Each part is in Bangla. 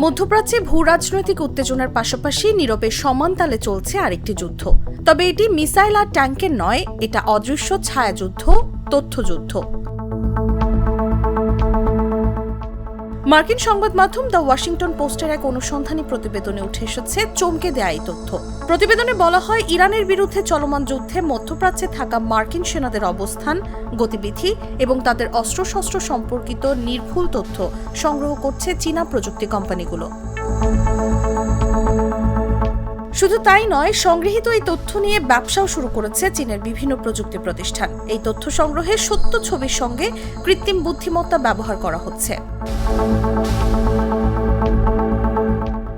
মধ্যপ্রাচ্যে ভূ রাজনৈতিক উত্তেজনার পাশাপাশি নীরবে সমান তালে চলছে আরেকটি যুদ্ধ। তবে এটি মিসাইল আর ট্যাঙ্কের নয়, এটা অদৃশ্য ছায়াযুদ্ধ, তথ্যযুদ্ধ। মার্কিন সংবাদ মাধ্যম দ্য ওয়াশিংটন পোস্টের এক অনুসন্ধানী প্রতিবেদনে উঠে এসেছে চমকে দেয়া এই তথ্য। প্রতিবেদনে বলা হয়, ইরানের বিরুদ্ধে চলমান যুদ্ধে মধ্যপ্রাচ্যে থাকা মার্কিন সেনাদের অবস্থান, গতিবিধি এবং তাদের অস্ত্রশস্ত্র সম্পর্কিত নির্ভুল তথ্য সংগ্রহ করছে চীনা প্রযুক্তি কোম্পানিগুলো। শুধু তাই নয়, সংগৃহীত এই তথ্য নিয়ে ব্যবসাও শুরু করেছে চীনের বিভিন্ন প্রযুক্তি প্রতিষ্ঠান। এই তথ্য সংগ্রহে সত্য ছবির সঙ্গে কৃত্রিম বুদ্ধিমত্তা ব্যবহার করা হচ্ছে।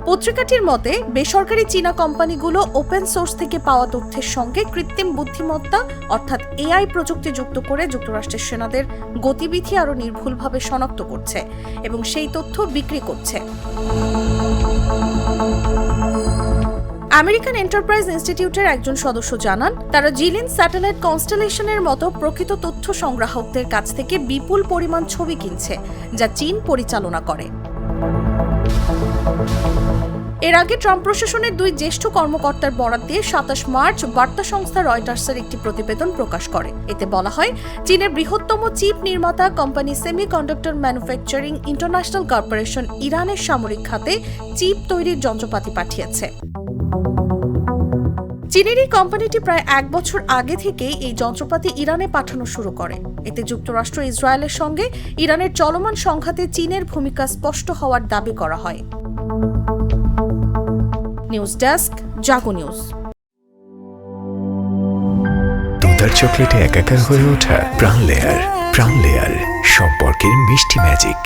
পত্রিকাটির মতে, বেসরকারি চীনা কোম্পানিগুলো ওপেন সোর্স থেকে পাওয়া তথ্যের সঙ্গে কৃত্রিম বুদ্ধিমত্তা অর্থাৎ এআই প্রযুক্তি যুক্ত করে যুক্তরাষ্ট্রের সেনাদের গতিবিধি আরও নির্ভুলভাবে শনাক্ত করছে এবং সেই তথ্য বিক্রি করছে। আমেরিকান এন্টারপ্রাইজ ইনস্টিটিউটের একজন সদস্য জানান, তারা জিলিন স্যাটেলাইট কনস্টেলেশনের মতো প্রকৃত তথ্য সংগ্রাহকদের কাছ থেকে বিপুল পরিমাণ ছবি কিনছে, যা চীন পরিচালনা করে। এর আগে ট্রাম্প প্রশাসনের দুই জ্যেষ্ঠ কর্মকর্তার বরাত দিয়ে 27 মার্চ বার্তা সংস্থা রয়টার্সের একটি প্রতিবেদন প্রকাশ করে। এতে বলা হয়, চীনের বৃহত্তম চিপ নির্মাতা company semiconductor manufacturing international corporation ইরানের সামরিক খাতে চিপ তৈরির যন্ত্রপাতি পাঠিয়েছে। চীনের এই কোম্পানিটি প্রায় 1 বছর আগে থেকেই এই যন্ত্রপাতি ইরানে পাঠানো শুরু করে। এতে যুক্তরাষ্ট্র ইসরায়েলের সঙ্গে ইরানের চলমান সংঘাতে চীনের ভূমিকা স্পষ্ট হওয়ার দাবি করা হয়। নিউজ ডেস্ক, জাগো নিউজ। দুধার চকলেটে একাকার হয়ে ওঠা প্রাণ লেয়ার সম্পর্কের মিষ্টি ম্যাজিক।